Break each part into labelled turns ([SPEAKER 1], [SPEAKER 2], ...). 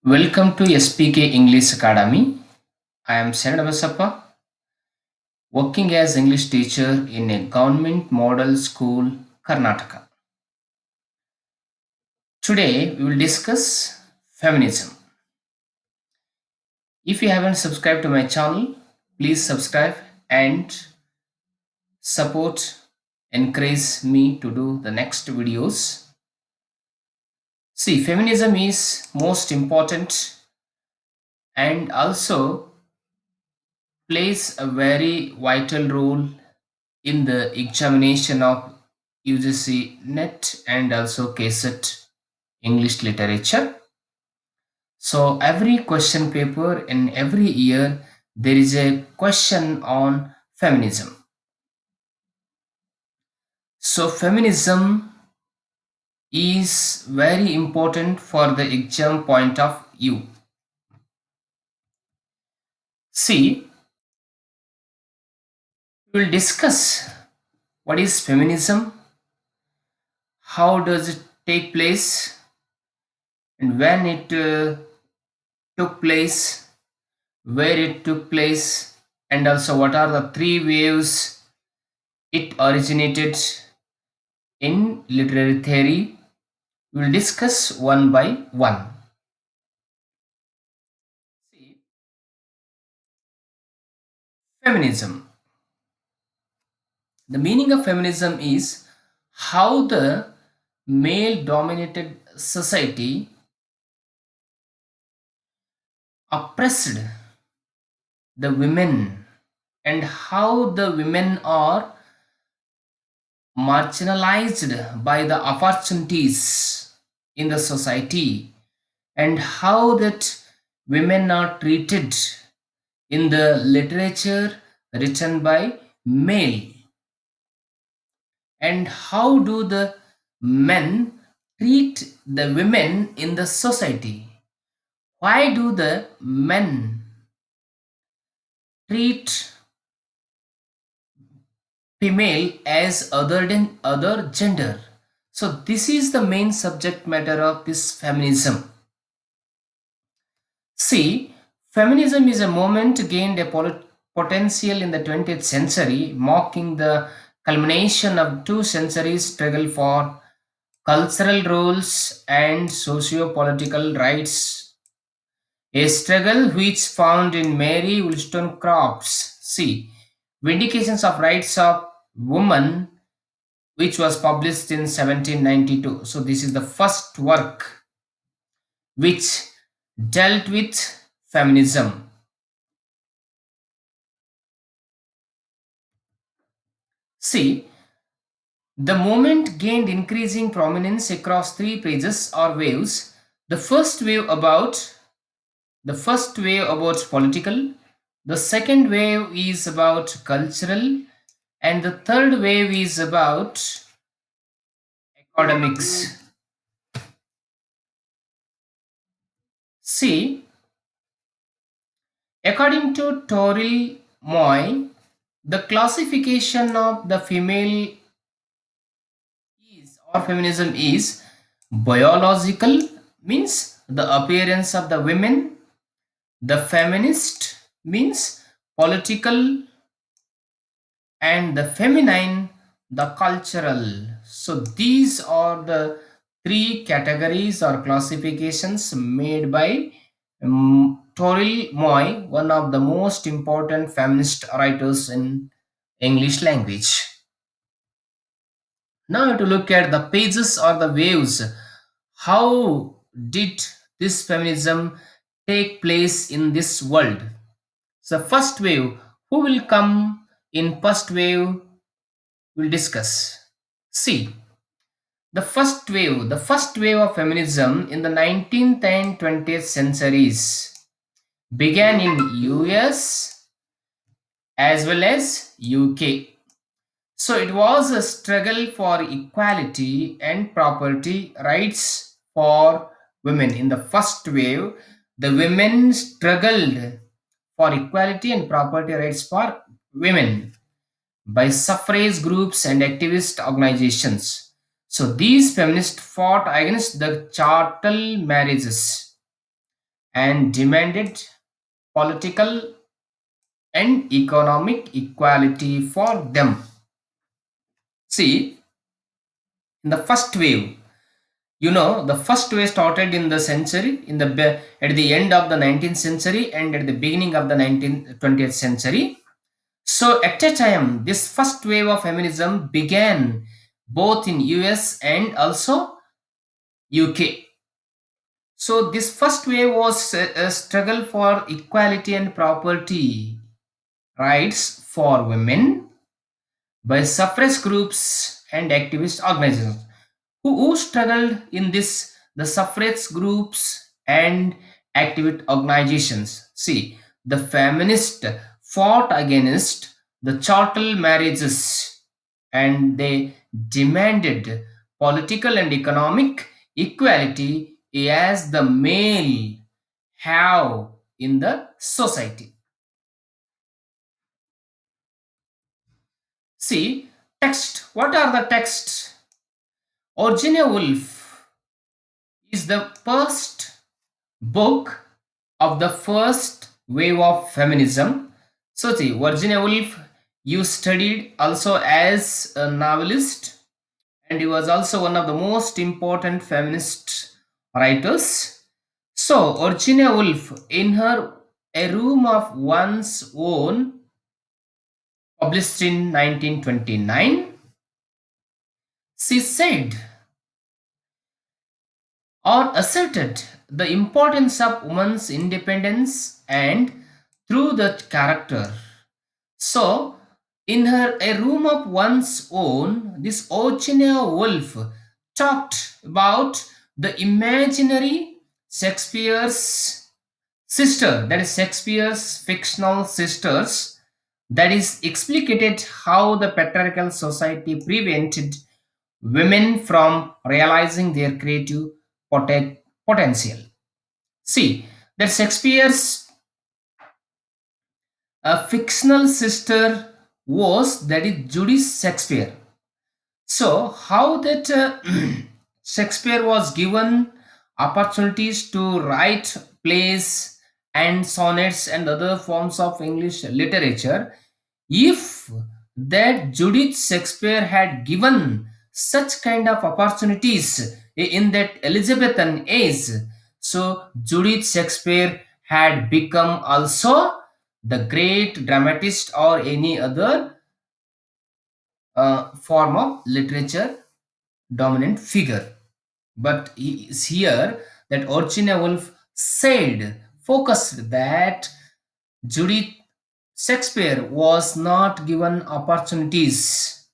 [SPEAKER 1] Welcome to SPK English Academy. I am Senad Basappa, working as English teacher in a government model school, Karnataka. Today we will discuss feminism. If you haven't subscribed to my channel, please subscribe and support, encourage me to do the next videos. See, feminism is most important and also plays a very vital role in the examination of UGC NET and also KSET English literature. So every question paper in every year there is a question on feminism. So feminism is very important for the exam point of view. See, we will discuss what is feminism, how does it take place, and when it took place, where it took place, and also what are the three waves it originated in literary theory. We will discuss one by one. See, feminism. The meaning of feminism is how the male dominated society oppressed the women and how the women are marginalized by the opportunities in the society and how that women are treated in the literature written by male and how do the men treat the women in the society. Why do the men treat female as other than other gender? So this is the main subject matter of this feminism. See, feminism is a movement gained a potential in the 20th century, marking the culmination of 2 centuries struggle for cultural roles and socio-political rights. A struggle which found in Mary Wollstonecraft's See, Vindications of Rights of Women, which was published in 1792. So this is the first work which dealt with feminism. See, the movement gained increasing prominence across three pages or waves. The first wave about political, the second wave is about cultural, and the third wave is about academics. See, according to Toril Moy, the classification of the female is or feminism is biological, means the appearance of the women. The feminist means political, and the feminine, the cultural. So these are the three categories or classifications made by Toril Moy, one of the most important feminist writers in English language. Now to look at the pages or the waves. How did this feminism take place in this world? So first wave, who will come in first wave, we'll discuss. See, the first wave of feminism in the 19th and 20th centuries began in US as well as UK. So it was a struggle for equality and property rights for women. In the first wave, the women struggled for equality and property rights for women by suffrage groups and activist organizations. So these feminists fought against the chattel marriages and demanded political and economic equality for them. See, in the first wave, the first wave started in the century, at the end of the 19th century and at the beginning of the 20th century. So at a time, this first wave of feminism began both in US and also UK. So this first wave was a struggle for equality and property rights for women by suffrage groups and activist organizations who struggled in this the suffrage groups and activist organizations. See, the feminists fought against the chattel marriages and they demanded political and economic equality as the male have in the society. See, text. What are the texts? Virginia Woolf is the first book of the first wave of feminism. So, see, Virginia Woolf, you studied also as a novelist, and he was also one of the most important feminist writers. So, Virginia Woolf, in her A Room of One's Own, published in 1929, she said or asserted the importance of women's independence and through the character. So, in her A Room of One's Own, this Virginia Woolf talked about the imaginary Shakespeare's sister, that is Shakespeare's fictional sisters, that is explicated how the patriarchal society prevented women from realizing their creative potential. See, that Shakespeare's fictional sister was that is Judy Shakespeare. So, how that Shakespeare was given opportunities to write plays and sonnets and other forms of English literature, if that Judith Shakespeare had given such kind of opportunities in that Elizabethan age, so Judith Shakespeare had become also the great dramatist or any other form of literature dominant figure. But he is here that Virginia Woolf said, focused that Judith Shakespeare was not given opportunities.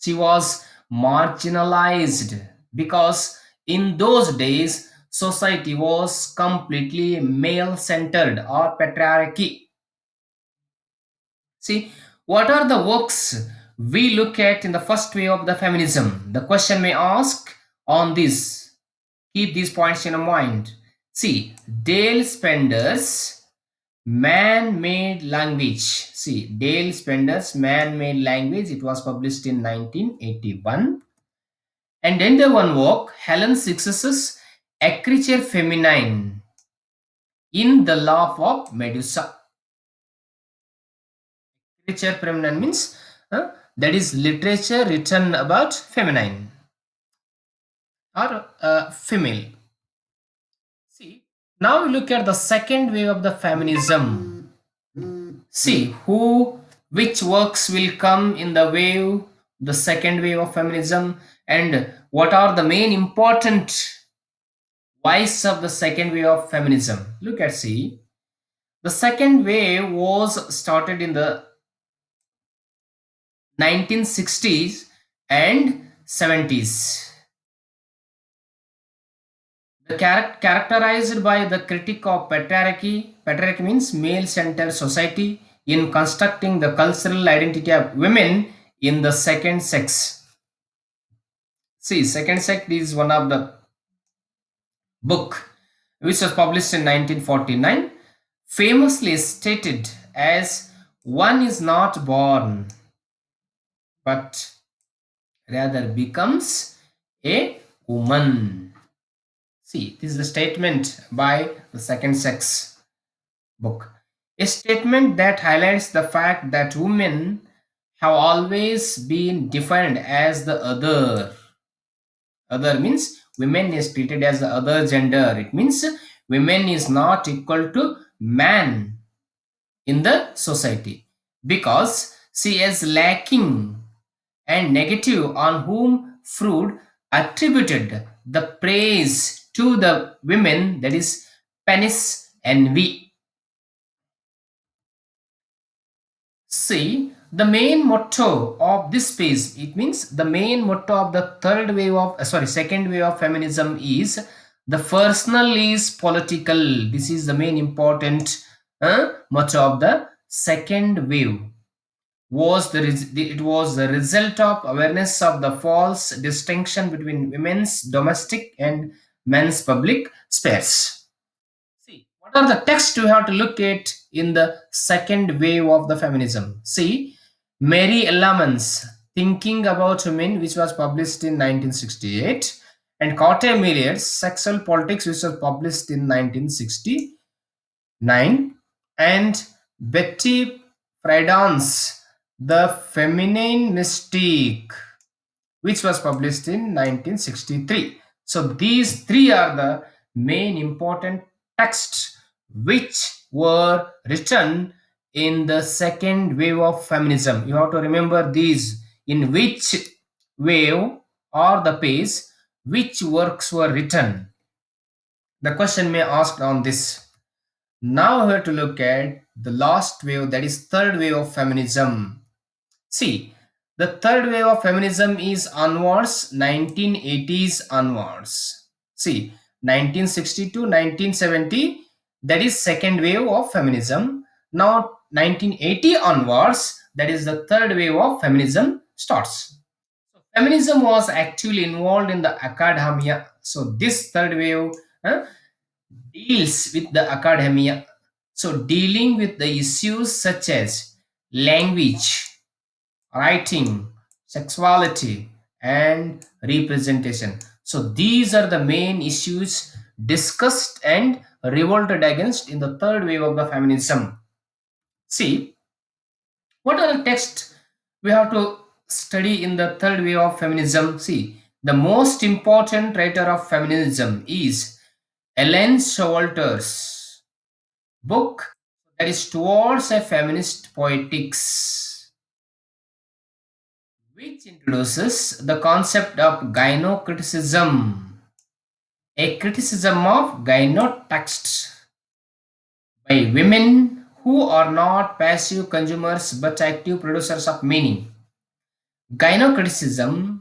[SPEAKER 1] She was marginalized because in those days society was completely male centered or patriarchy. See, what are the works we look at in the first wave of the feminism? The question may ask on this. Keep these points in your mind. See, Dale Spender's Man-Made Language. See, Dale Spender's Man-Made Language. It was published in 1981. And then the one work, Helen Success's A Creature Feminine in the Law of Medusa. Literature feminine means that is literature written about feminine or female. See, now we look at the second wave of the feminism. See which works will come in the wave, the second wave of feminism, and what are the main important whys of the second wave of feminism. Look at see, the second wave was started in the 1960s and 70s. The characterized by the critique of patriarchy. Patriarchy means male-centered society in constructing the cultural identity of women in the second sex. See, second sex is one of the book which was published in 1949, famously stated as one is not born but rather becomes a woman. See, this is a statement by the Second Sex book. A statement that highlights the fact that women have always been defined as the other. Other means women is treated as the other gender. It means women is not equal to man in the society because she is lacking and negative on whom Freud attributed the praise to the women, that is penis envy. See, the main motto of this page, it means the main motto of the third wave of, second wave of feminism is the personal is political. This is the main important motto of the second wave. It was the result of awareness of the false distinction between women's domestic and men's public spheres. See, what are the texts we have to look at in the second wave of the feminism? See, Mary Ellerman's Thinking About Women, which was published in 1968, and Cotte Millier's Sexual Politics, which was published in 1969, and Betty Friedan's The Feminine Mystique, which was published in 1963. So these three are the main important texts which were written in the second wave of feminism. You have to remember these, in which wave or the page which works were written. The question may ask on this. Now we have to look at the last wave, that is third wave of feminism. See, the third wave of feminism is onwards 1980s onwards. See, 1960 to 1970, that is second wave of feminism. Now 1980 onwards, that is the third wave of feminism starts. Feminism was actually involved in the academia. So this third wave deals with the academia. So dealing with the issues such as language, writing, sexuality, and representation. So these are the main issues discussed and revolted against in the third wave of the feminism. See, what are the texts we have to study in the third wave of feminism? See, the most important writer of feminism is Ellen Showalter's book, that is Towards a Feminist Poetics, which introduces the concept of gynocriticism, a criticism of gynotexts by women who are not passive consumers but active producers of meaning. Gynocriticism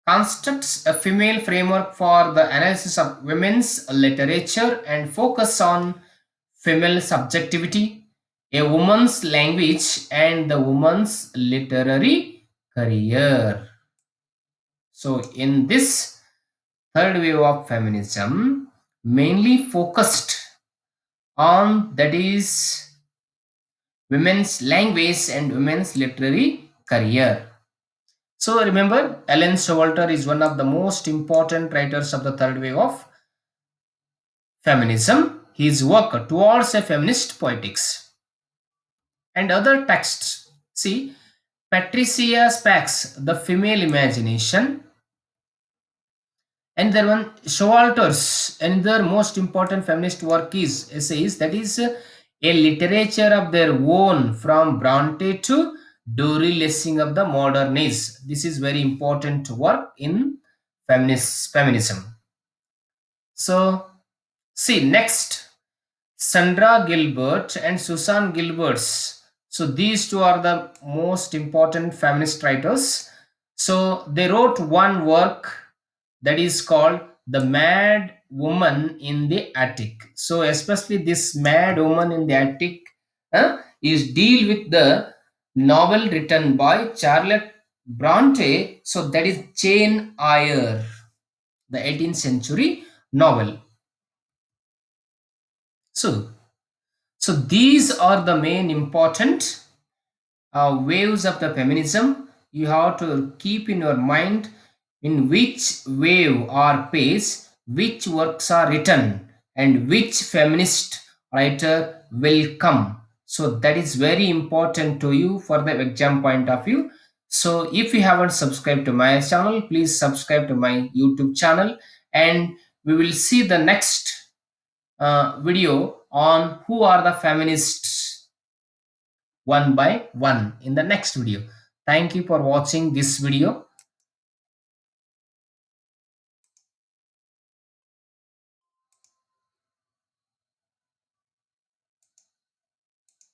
[SPEAKER 1] constructs a female framework for the analysis of women's literature and focus on female subjectivity, a woman's language, and the woman's literary career. So, in this third wave of feminism, mainly focused on, that is, women's language and women's literary career. So remember, Ellen Showalter is one of the most important writers of the third wave of feminism. His work Towards a Feminist Poetics and other texts. See, Patricia Spack's The Female Imagination, and there one Showalter's another most important feminist work is essays, that is a literature of their own from Bronte to Dory Lessing of the modern age. This is very important work in feminism. So see next, Sandra Gilbert and Susan Gilbert's. So these two are the most important feminist writers. So they wrote one work that is called The Mad Woman in the Attic. So especially this Mad Woman in the Attic is deal with the novel written by Charlotte Bronte. So that is Jane Eyre, the 18th century novel. So so these are the main important waves of the feminism. You have to keep in your mind in which wave or pace which works are written and which feminist writer will come. So that is very important to you for the exam point of view. So if you haven't subscribed to my channel, please subscribe to my YouTube channel, and we will see the next video on who are the feminists one by one in the next video. Thank you for watching this video.